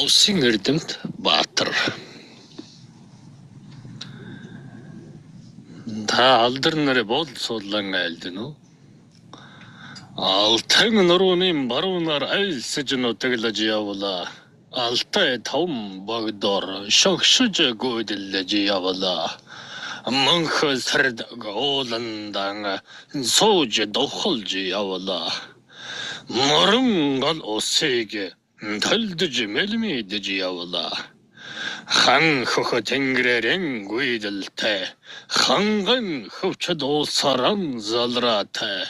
Ховсын эрдэмт Баатар. Та алдар нарыг бол суулан айлдэн үү? Алтан нурууны баруунаар айлсаж нутаглаж явла. Алтай таван багдор шогшиж гүйдэлж явла. Мөнх сард ууландан сууж дохолж явла. Морон гал усыг талдж мэлмидж явла. Хан хөх тэнгэрэн гүйдэлтэй ханган хөвчд улсаран залраатай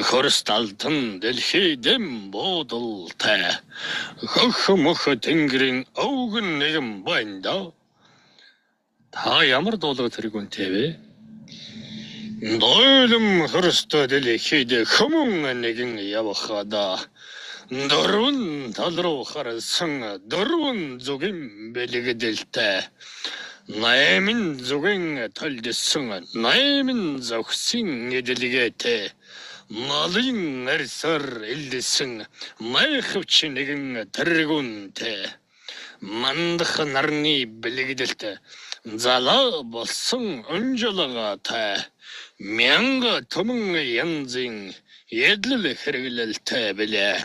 хөрсталтан дэлхийдэм буудалтай хөх мөх тэнгэрийн өвгөн нэгэн байна. Та ямар дуулга тэргүүнтэй вэ? Дойлом хөрстө дэлхийд хүмүүн нэгэн явхада дөрвөн тал руу харсан дөрвөн зүгэн бэлэгдэлтэй наймын зүгэн толдсон наймын зогсын эдэлгээтэй малын арсар элдэсэн майхвч нэгэн тэргүүнтэй мандах нарны бэлэгдэлтэй зала болсон өнжөлгаатай мянга төмөн янзын эдлэл хэрэглэлтэй билээ.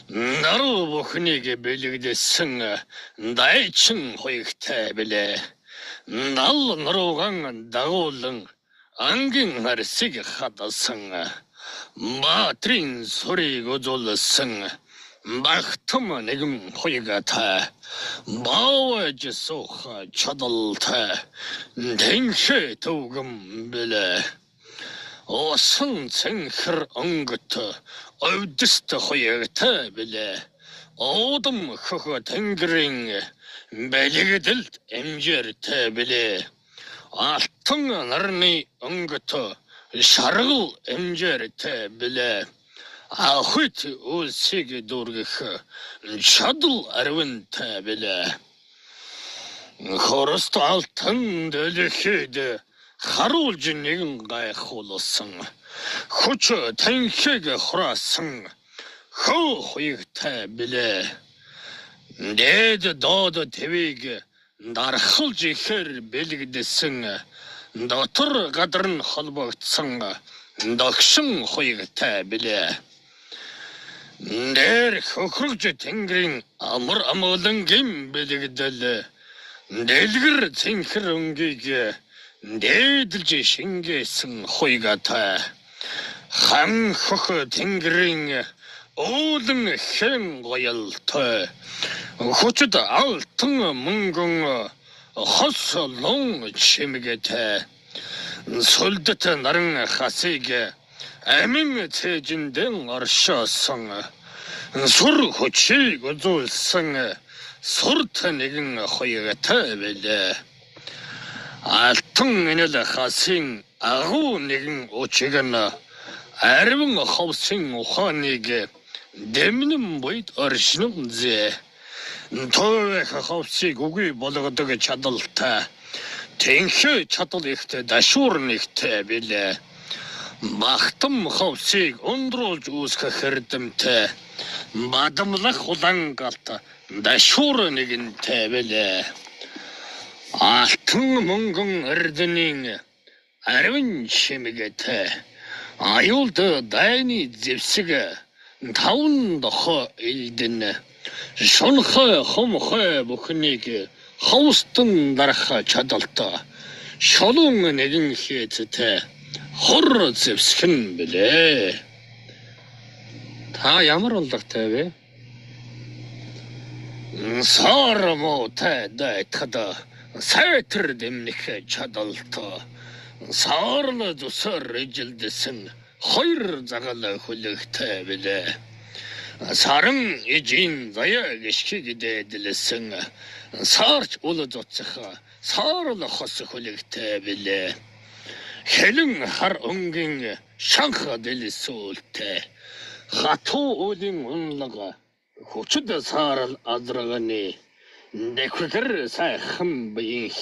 Нару бухныг бэлэгдсэн дайчин хуйгтай билээ. Нал нурууган дагуулан ангийн харсыг хадасан Баатрин сурыг үзүүлсэн багтам нэгэн хуйгатай баавж суух чадалтай тэнхэ төвгөн билээ. Осон цэнхэр онгот өвдөст хуягтай билээ. Одом хөх тэнгэрийн бэлэгдэлд эмжээртэй билээ. Алтан нарны онгот шаргал эмжээртэй билээ. Ахвит үлсийг дүүргэх чадал арвинтай билээ. Хорост алтан дэлхийд харуулж нэгэн гайхуулсан хүч танхиг хураасан хөө хуйгтай билээ. Дээд доод твийг дархалж ихэр бэлэгдсэн дотор гадар нь холбогдсон догшин хуйгтай билээ. Дээр хөхрөгж тэнгэрийн амар амгалангийн бэлэгдэл дэлгэр цэнхэр өнгийг дээдэлж шингээсэн хуйгатай хан хөх тэнгэрийн уулан хэн гоёлтой хүчд алтан мөнгөн хос лон чимгээтэй сүлдэт наран хасыг амин цээжиндэн оршоосон сур хүчийг үзүүлсэн сурт нэгэн хуйгатай билээ. Алтан энэл хасын агуу нэгэн учиг нь арвин ховсын ухааныг дэмнэн бойд оршин зэ. Товх ховсыг үгүй болгодог чадалтай тэнхэ чадал ихтэй дашуур нэгтэй билээ. Бахтам ховсыг өндруулж үүсгэх эрдэмтэй бадамлах улангалт дашуур нэгэнтэй билээ. Алтан мөнгөн эрдэнийн арвин чимгээтэй аюулд дайны зэвсэг таван дохо элдэн шунхай хомхой бүхнийг ховстон дарах чадалтай шолон нэгэн хээцтэй хор зэвсгэн билээ. Та ямар уллагтай вэ? Сар мотай дайтхад сайтэр дэмнэх чадалтай саарл зүсэр ижилдэсэн хоёр загал хүлэгтэй билээ. Саран ижин заяа гიშхийг дээдлсэн саарч уул зуцах саарл хос хүлэгтэй билээ. Хэлэн хар өнгийн шанх дэлсүүлтэй хатуу уулын унлага хүчд саарл азраганы нэхвэр сайхан биих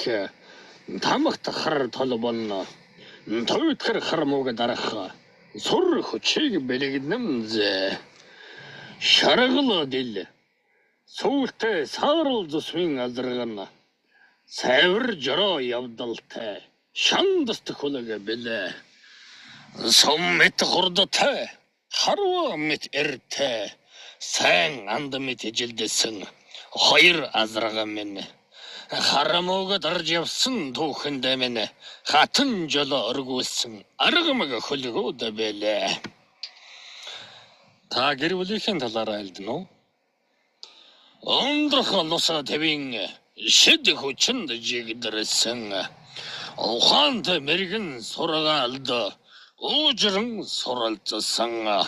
тамагт хар толбон төвтгэр хармууг дарах сур хүчийг бэлэгнэмзэ шаргал дил Сүүлдээ саарл зусвын азаргана. Сайвар жороо явдалтай. Шандст хүлэгэ бэлээ. Сум мэт хурдтай. Харва мэт эртэй. Сайн анд мэт ижилдэсэн. Хоёр азарга минь. Харамууга дарж явсан түүхэндээ минь. Хатан жолоо оргуулсан. Аргамаг хөлгөөд бэлээ. Та гэр бүлийнхэн талаараа хэлдэн үү? Ондрох луса тэвин шид хүчинд жигдэрсэн. Ухаант мэрэгэн сургаалд уужран суралцсан.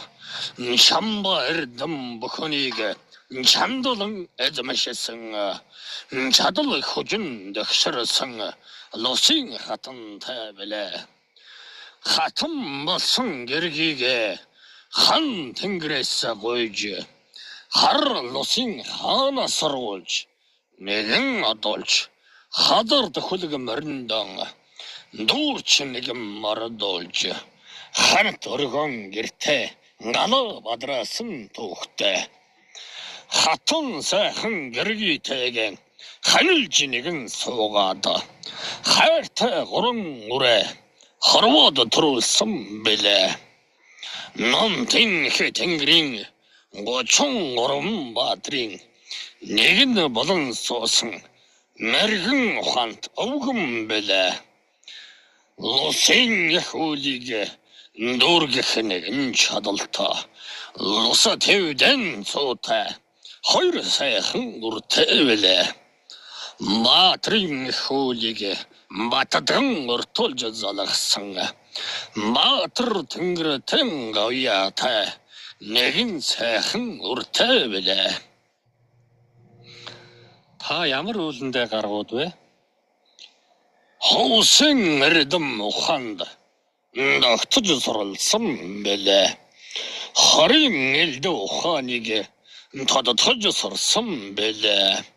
Шамба эрдэм бүхнийг чамдулан эзэмшсэн. Чадал хүчин дэгшэрсэн. Лусын хатан тавилээ. Хатан болсон гэргийг хан тэнгэрээс гойж. Хар лусын хаана сурвуулж, нэгэн одолж, хадард хүлэг мориндан, дүүрч нэгэн мордуулж, хант өргөн гэртээ, галаа бадраасан түүхтэй. Хатун сайхан гэргийтэйгэн, ханилж нэгэн суугаад, хайртай гурван үрэ, хорвоод төрүүлсэн бэлээ. Ном тэнхэ тэнгэрийн, Гочон ором баатрин нэгэн болон суусан мэрэгэн ухаант өвгөн бэлээ. Лусын хөлийг дүүргэх нэгэн чадалтай. Луса тэвдэн цуутай. Хоёр сайхан үртэй бэлээ. Баатрин хөлийг батадан уртулж залгасан. Баатар тэнгэртэн гавьяатай. Нэгэн сайхан үртэй бэлээ. Та ямар үүлэндээ гаргууд вэ? Хуусын эрдэм ухаанд догтож суралцсан бэлээ. Харин элдэ ухааныг тодотож сурсан бэлээ.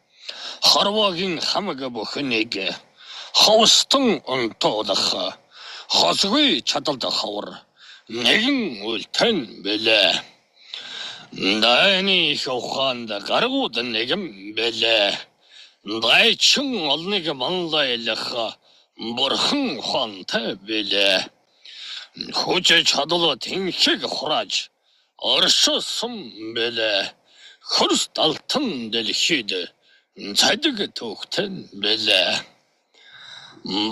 Харвагийн хамаг бүхнийг ховстон онтоодах хосгүй чадалд хавар. Нэгэн үлтэн бэлээ. Дайны ухаанд гаргууд нэгэн бэлээ. Дайчин олныг манлайлах бурхан ухаантай бэлээ. Хүч чадал тэнхийг хурааж оршсон бэлээ. Хөрс алтан дэлхийд цадиг түүхтэн бэлээ.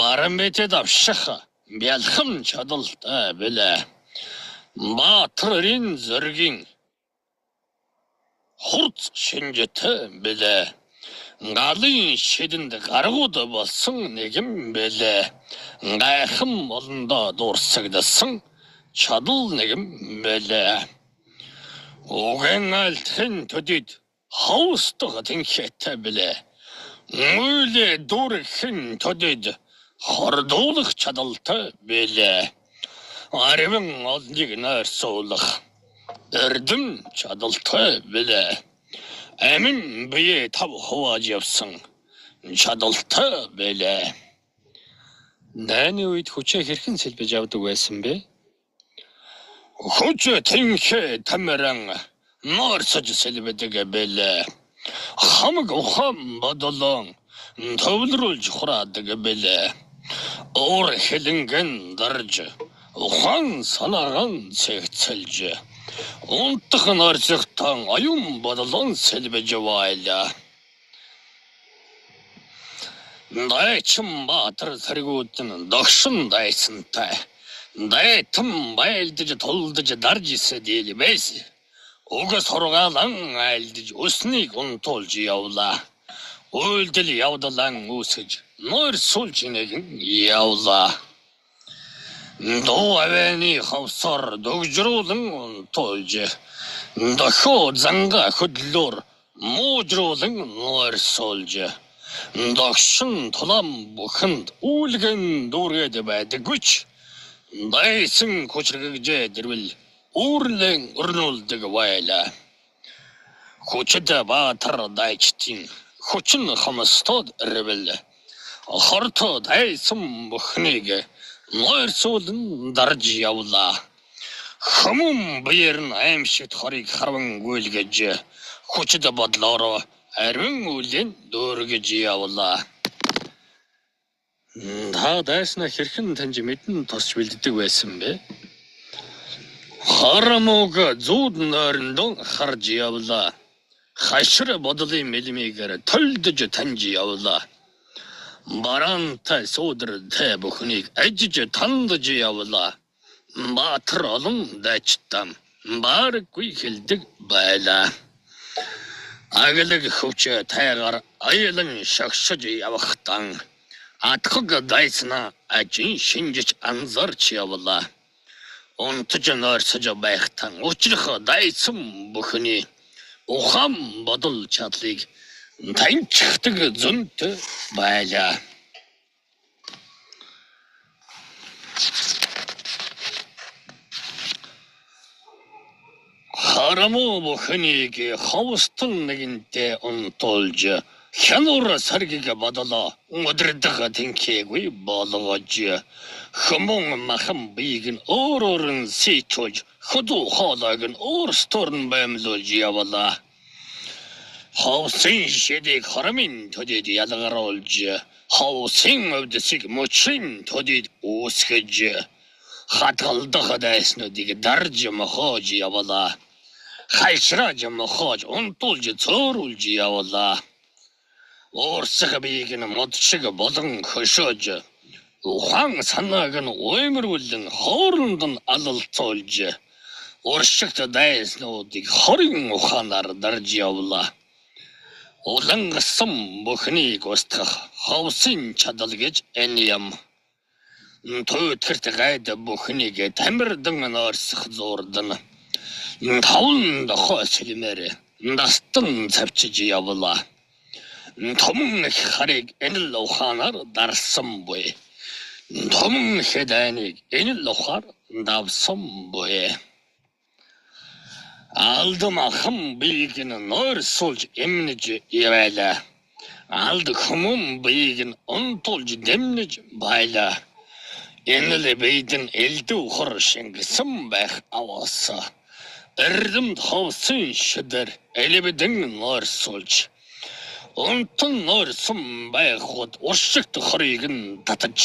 Барамэтэд авших бялхам чадалтай бэлээ. Баатрын зэргийн хурц шинжтэй бэлээ. Галын шидэнд гаргууд болсон нэгэн бэлээ. Гайхан болондоо дурсагдсан чадал нэгэн бэлээ. Угэн алтын төдид хавстах тэнхээтэй бэлээ. Мүүлээ дүүрхэн төдид хордуулах чадалтай бэлээ. Ариван олныг нойрсуулах эрдэм чадалтай бэлээ. Амин бие тав хувааж явсан чадалтай бэлээ. Дайны үед хүчээ хэрхэн сэлбэж авдаг байсан бэ? Хүчээ тэнхээ тамиран нойрсож сэлбэдэг бэлээ. Хамаг ухаан бодлон төвлөрүүлж хураадаг бэлээ. Уур хэлэнгэн дарж ухаан санаагаан цэгцэлж унтах нойрсогтон аюун бодлон сэлбэж байлаа. Дайчин баатар саргуудын догшин дайсантай. Дайтан байлдаж тулдаж дарж иседэл байсан. Уга сургаалан айлдаж өснийг унтуулж явлаа. Үйлдэл явдалан үүсгэж нойрсуулж нэгэн явлаа. Дуу авэны хавсар дөгжрүүлэн унтуулж дохоо занга хөдлөөр муужруулан нойрсуулж догшин тулам бүхэнд үүлгэн дүүргээд байдаггүйч дайсан хүчрэгжээ дэрвэл үүрлэн өрнүүлдэг байлаа. Хүчит баатар дайчтын хүчин хамстод ревел хорто дайсан бүхнийг нойрсуулан дарж явлаа. Хүмүүн биер нь аимшигт хорыг харван гүйлгэж хүчит бодлоор Арвин үлэн дүүргэж явлаа. Та дайснаа хэрхэн таньж мэдэн тосч бэлддэг байсан бэ? Харамуг зүүд нойрондон харж явлаа. Хашир бодлын мэлмигээр төлдөж таньж явлаа. Барантай суудртай бүхнийг ажиж тандж явлаа. Баатар олон дайчтам баргүй хэлдэг байлаа. Аглаг хөвч тайгаар аялан шагшиж явахтан атхаг дайснаа ажин шинжиж анзарч явлаа. Унтж нойрсож байхтан учрах дайсан бүхний ухаан бодол чадлыг таньчихдаг зөнт байлаа. Хараму бүхнийг ховстон нэгэнтэй унтуулж хянуур саргийг бодлоо өдрөдөх тэнхээгүй болгож хүмүүн махан биег нь өөрөөр нь сийчүүлж хөдөө хоолойг нь өөрсдөр нь баймлуулж явлаа. Ховсын шидийг харамын төдийд ялгаруулж ховсын өвдөсийг мөчрийн төдийд үүсгэж хатгалдах дайснуудыг дарж мохож явлаа. Хайшрааж мохож унтуулж цөөрүүлж явлаа. Өөрсөх биег нь модшиг болон хөшөөж ухаан санааг нь уймруулан хооронд нь алалцуулж уршигт дайснуудыг хорин ухаанаар дарж явлаа. Улангасан бүхнийг устгах ховсын чадал гэж энэ юм. Төвтгэрт гайд бүхнийг тамирдан нойрсох зуурдан таван дохой сэлмээр настан цавчиж явлаа. Томн харыг энэ л ухаанаар дарсан буй. Томн хэдайныг энэ л ухаар давсан буй. Алдамахан биег нь нойрсуулж эмнэж явайлаа. Алд хүмүүн биег нь унтуулж дэмнэж байлаа. Энэ л бийдэн элдв хор шингэсэн байх аваасаа. Эрдэмд ховсын шидэр элбэдэн нойрсуулж унтан нойрсон байхуд уршигт хорыг нь татаж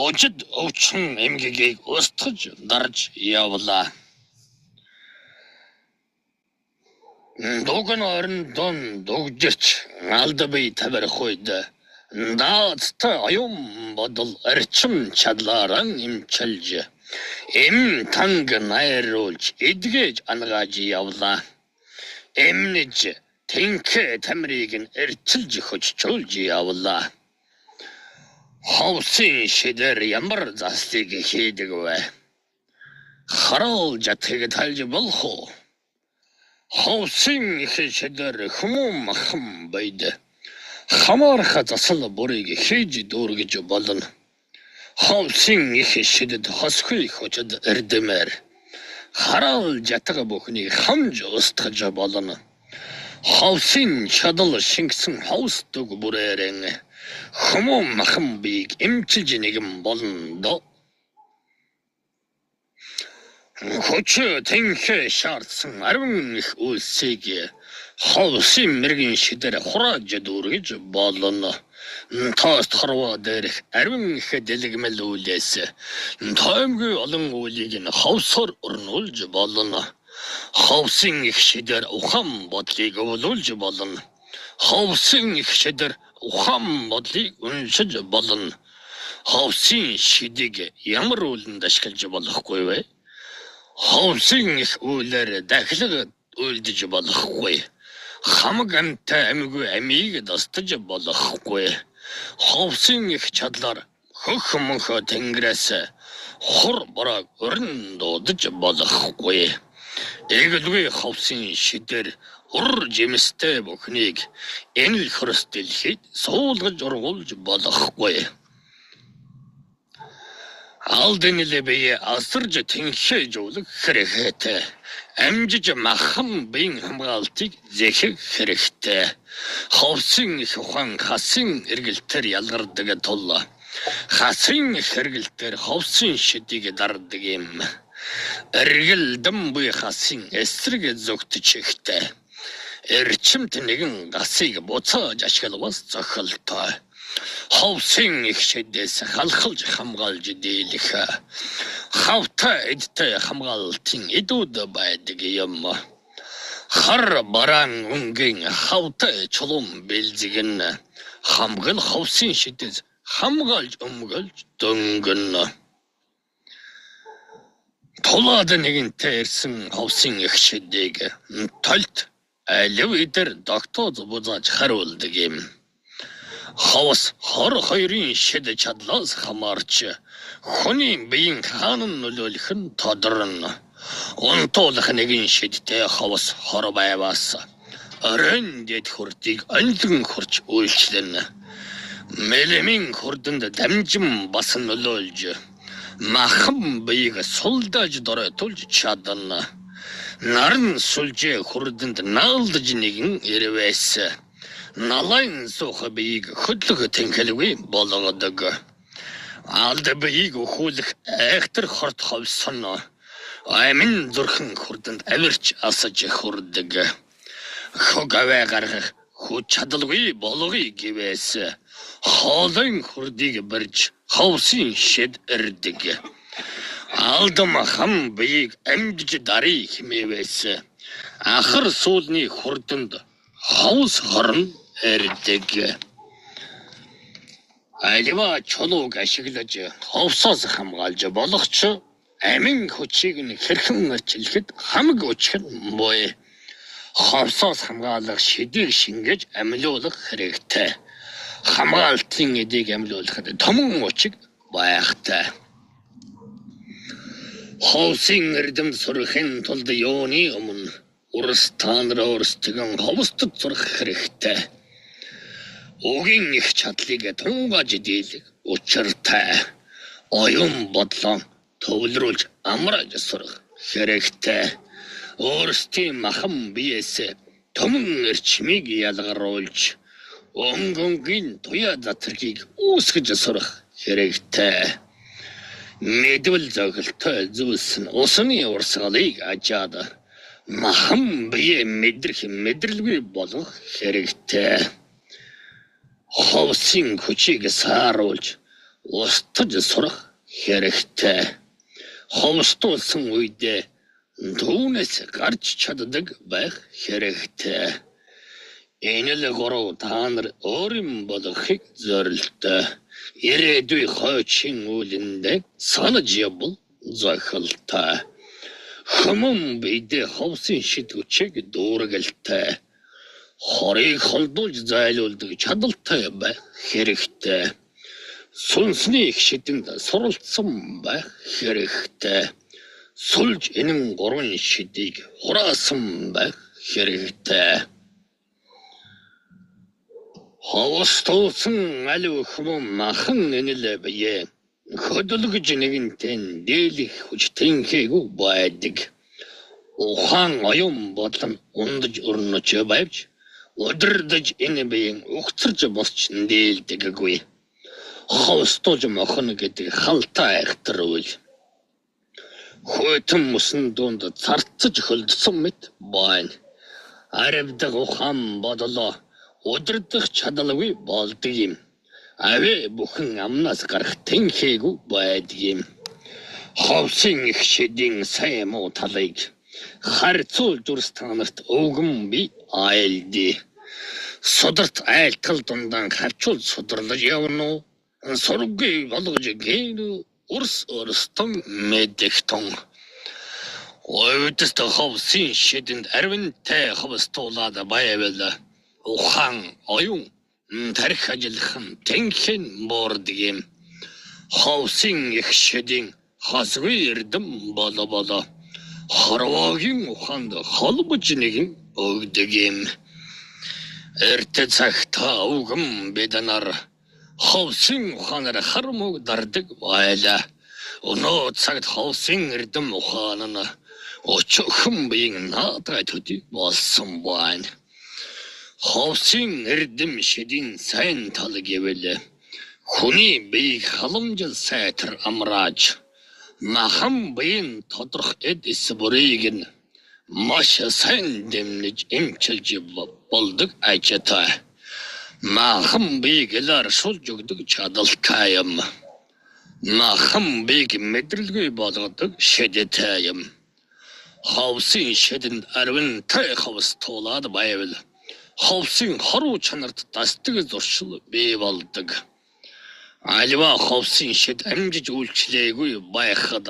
ужид өвчин эмгэгийг устгаж дарж явлаа. Дуган орондон дугжирч алдабай тавирах үед даацтай оюун бодол арчим чадлааран имчилж эм танг найруулж эдгэж ангааж явлаа. Эмнэж тэнхэ тамирыг нь эрчилж хөччүүлж явлаа. Ховсын шидэр ямар заслыг хийдэг вэ? Хараал жатыг талж болох уу? Ховсын их шидэр хүмүүн махан байд. Хамаарха засал бүрийг хийж дүүргэж болно. Ховсын их шидэд хосгүй хочод эрдэмээр хараал жатаг бүхнийг хамж устгаж болно. Ховсын чадал шингэсэн ховсдог бүрээрэн хүмүүн махан биег эмчилж нэгэн болно доо. Хоч тэнхэ шаардсан арвин их үлсийг ховсын мэргийн шидэр хурааж дүүргэж болно. Тоост хорвоо дээрх арвин их дэлгэмэл үлээс тоомгүй олон үлийг нь ховсоор өрнүүлж болно. Ховсын их шидэр ухаан бодлыг өвлүүлж болно. Ховсын их шидэр ухаан бодлыг уншиж болно. Ховсын шидийг ямар үлэнд ашиглаж болохгүй вэ? Ховсын их үлээр дахилга үлдэж болохгүй. Хамаг амтай амьгүй амийг дастаж болохгүй. Ховсын их чадлаар хөх мөнхө тэнгэрээс хур бараг өрн дуудаж болохгүй. Эгэлгүй ховсын шидэр ур жимстэй бүхнийг энэ л хөрс дэлхийд суулгаж ургуулж болохгүй. Алдын лебeye асарж тэнхээ жуулах хэрэгтэй. Амжиж махан бийн хамгаалтыг зэхэх хэрэгтэй. Ховсын их ухаан хасын эргэлтээр ялгардаг тул хасын эргэлтээр ховсын шидийг дардаг юм. Эргэлдэн буй хасын эсрэг зөгтөж ихтэй. Эрчимт нэгэн гасыг буцааж ашиглавас зохилтой. Ховсын их шидээс халахалж хамгаалж дийлэх. Хавтай эдтэй хамгаалтын эдүүд байдаг юм. Хар бараан өнгийн хавтай чулуун бэлзгэн хамгал ховсын шидээс хамгаалж өмгөлж дөнгөн. Тулаад нэгэнтэй ирсэн ховсын их шидийг толт алив идэр доктор бузааж харуулдаг юм. Ховс хор хоёрын шид чадлаас хамаарч хүний биеийн хаанан нөлөөлөх нь тодорно. Унтуулах нэгэн шидтэй ховс хор байваас орон дэд хурдыг альдэн хурч үйлчлэн. Мэлэмийн хурданд дамжин бас нөлөөлж махан биеийг сулдааж доройтуулж чадна. Наран сүлжээ хурданд наалдаж нэгэн ирвэс. Налайн суух биеийг хөдлөх тэнхэлгүй болгодог. Алд биеийг өхүүлэх айхтар хорт ховсон. Аймын зүрхэн хурданд авирч асаж хурдаг. Хог аваа гаргах хүч чадалгүй болгоё гэвээс хоолын хурдыг барьж ховсын шид ирдэг. Алдам хам биеийг амжиж дарыг хэмээвээс ахар суулны хурданд ховс хорн ирдэг. Альва чулууг ашиглаж ховсоос хамгаалж болох ч амин хүчийг нь хэрхэн арчилэхэд хамаг өчгөн буй. Ховсоос хамгаалах шидийг шингэж амьлуулах хэрэгтэй. Хамгаалтын эдийг амьлуулахад томон өчиг байхтай. Ховсын эрдэм сурахын тулд юуны өмнө урстан рорстгэн ховстод сурах хэрэгтэй. Угийн их чадлыг тунгааж дийлэх учиртай. Оюун бодлоо төвлөрүүлж амрааж сурах хэрэгтэй. Өөрсдийн махан биеэс төмөн эрчмийг ялгаруулж өнгөнгийн туяа затргийг үүсгэж сурах хэрэгтэй. Мэдвэл зохилтой зүйлс нь усны урсгалыг ажаад махан бие мэдрэлгүй болгох хэрэгтэй. Ховсын хүчийг сааруулж устж сурах хэрэгтэй. Ховстуулсан үедээ түүнээс гарч чаддаг байх хэрэгтэй. Энэ л гурав та нар өөрийн болохыг зорилттой. Ирээдүй хойчин үүлэндээ санаж явбал зохилтой. Хүмүүн бидээ ховсын шид хүчийг дүүргэлтэй. Хорыг холдуулж зайлуулдаг чадалтай байх хэрэгтэй. Сүнсний их шидэнд суралцсан байх хэрэгтэй. Сулж энэн гурван шидийг хураасан байх хэрэгтэй. Ховстуулсан алив хүмүүн махан энэл бие хөдөлгөж нэгэнтэн дийлэх хүчтэнхээгүй байдаг. Ухаан оюун бодлон ундаж өрнөж байвч өдөрдөж энэ биеийн угцарж босч дийлдэггүй. Ховстуулж мохно гэдэг халтай айхтар үйл. Хөтөн мөсөн дунд царцаж хөлдсөн мэт байна. Аравдаг ухаан бодлоо удирдах чадалгүй болдог юм. Авэ бүхэн амнаас гарах тэнхээгүй байдаг юм. Ховсын их шидийн сайн муу талыг харьцуулж үрс танарт өвгөн би айлди. Сударт айлтал дундаан харьцуул сударлаж явна уу? Сургыг болгож гэнэ урс урстон мэдэгтон. Ойвтэст ховсын шидэнд арвинтай ховстуулаад байвал ухаан оюун тарих ажиллахан тэнхэн буурдаг юм. Ховсын их шидийн хасгүй эрдэм болоо хорвогийн ухаанд холбож нэгэн өгдөг юм. Эртэ цагта өвгөн бид нар ховсын ухаанаар хармог дардаг байлаа. Өнөө цагт ховсын эрдэм ухаан нь өчөөхөн биеийн наадай төдий болсон байна. Ховсын эрдэм шидийн сайн тал гэвэл хүний биеийг халамжил сайтар амрааж махан биеийн тодорх эд эс бүрийг нь Маш сайн дэмнэж эмчилж болдог ажитай. Махан биегэлэр шулж өгдөг чадaltaй юм. Махан биег мэдрэлгүй болгодог шидэтэй юм. Ховсын шидэнд арвин тай ховс туулаад байвал ховсын хоруу чанарт дасдаг зуршил бий болдог. Альва ховсын шид амжиж үйлчлээгүй байхад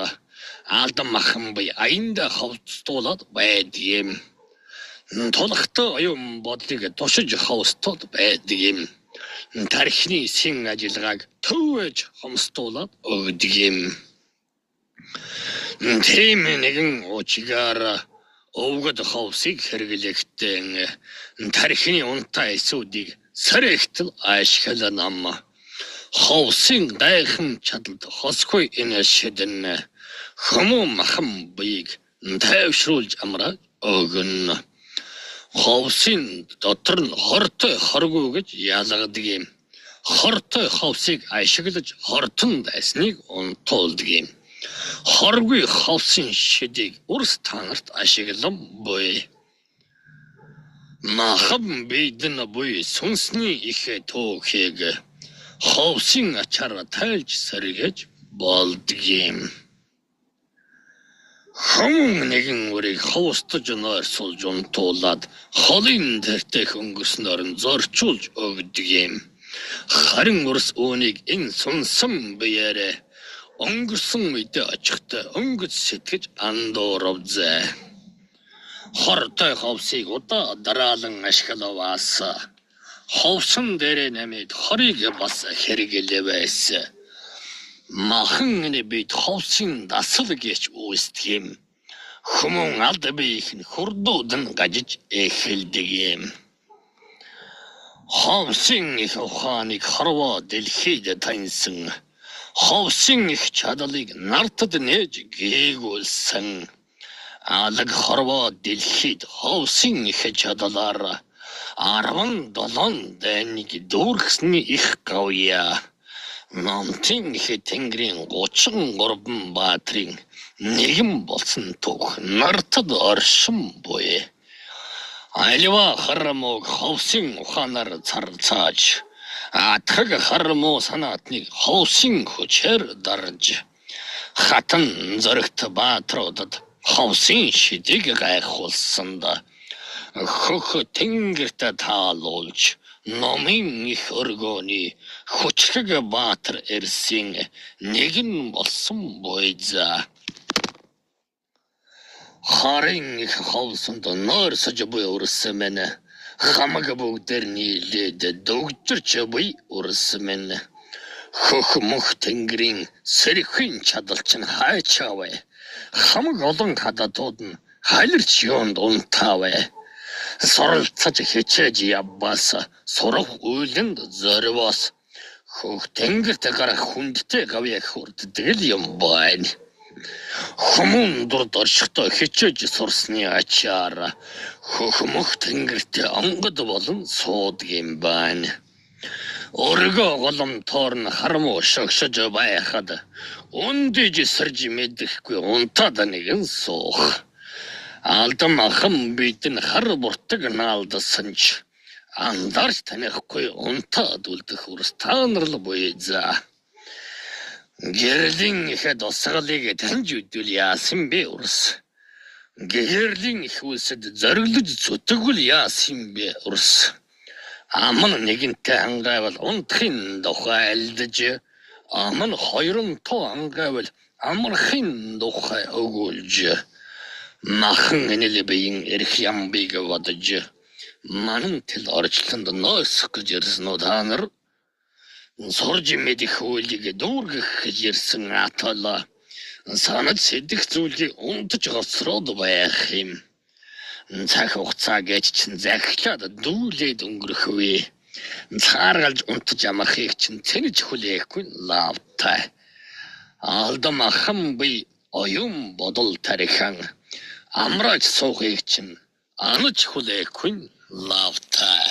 алдан махан бие аянда ховцтуулаад байдаг юм. Тулахтай оюун бодлыг тушиж ховстууд байдаг юм. Тархины син ажиллагааг төвөж хомстуулаад өгдөг юм. Тийм нэгэн уучгаар өвгөд ховсыг хэрэглэхдээ тархины унтаа эсүүдийг сарэгтэл ашиглана. Ховсын гайхам чадалд хосгүй энэ шидэн хүмүүн махан биеийг тайвшруулж амраа өгнө. Ховсын дотор нь хортой хоргүй гэж ялгадаг юм. Хортой ховсыг ашиглаж хортон байсныг онтуулдаг юм. Хоргүй ховсын шидийг урс танарт ашиглан буй. Махан бидэн буй сүнсний их тоохийг ховсын ачаар тайлж сэргэж болдог юм. Хүмүүн нэгэн үрийг ховстож нойрсуулж унтуулад холын дэртэх өнгөрснөөр нь зорчуулж өгдөг юм. Харин урс үүнийг энэ сүнсэн биеэрээ өнгөрсөн үед очихтой өнгөц сэтгэж андууравзээ. Хортой ховсыг удаа дараалан ашиглаваас ховсон дээрээ намайг хорыг бас хэрэглэвэс. Махан бид ховсын дасал гэж үүсдэг юм. Хүмүүн алд биех нь хурдууд нь гажиж эхэлдэг юм. Ховсын их ухааныг харваа дэлхийд таньсан. Ховсын их чадлыг нартад нээж гээгүүлсэн. Алаг харваа дэлхийд ховсын их чадлаар 17 дайныг дүүргэсний их гавья. Намтын их тэнгэрийн 33 баатрын нэгэн болсон түүх нартад оршин буй. Альва харамог ховсын ухаанаар царцааж атхаг харамуу санаатныг ховсын хүчээр дарж хатан зоригт баатруудад ховсын шидийг гайхуулсанд хөх тэнгэрт таалуулж номын их өргөөний хүчлэг баатар эрсийн нэгэн болсон буйзаа. Харин их ховсонд нойрсож буй урсан мэн хамаг бүгдэр нийлээд дөгжирч буй урсан мэн хөх мөх тэнгэрийн сэрхэн чадалч нь хайчаавэ хамаг олон хадатууд нь хайлэрч юунд унтаавэ. Суралцаж хичээж явбаас сурах үйлэнд зорвоос хөх тэнгэрт гарах хүндтэй гавьяа хүрддэг л юм байна. Хүмүүн дурд оршихтой хичээж сурсны ачаар хөх мөх тэнгэрт онгод болон суудаг юм байна. Өргөө голомтоор нь харамуу шогшож байхад үндэж сэрж мэдэхгүй унтаад нэгэн суух. Алдан махан бидэн хар буртаг наалдсан ч андарч танихгүй унтаад үлдэх үрс таанарл буйзаа. Гэрлийн ихэд усгалыг таньж үдвэл яасан бэ урс. Гэрлийн их үлсэд зориглож зүтгэл яасан бэ урс. Аман нэгэнтэй ангайвал унтахын тухай альдж аман хоёрынтой ангайвал амархын тухай өгүүлж махан энэлбийн эрх ямбыг бодож манан тэл орчлонд нойсох гэж ирсэн удаанар сурж мэдэх үйлийг дүүргэх гэж ирсэн атала санаж сэдэх зүйлийг унтж хоцроод байх юм. Цаг хугацаа гэж чинь захиалаад дүүлээд өнгөрөхвээ. Цааргалж унтж амахыг чинь цэнэж хүлээхгүй лавтай. Алдан махан би оюун бодол тарихан амрааж суухыг чинь анаж хүлээхгүй лавтай.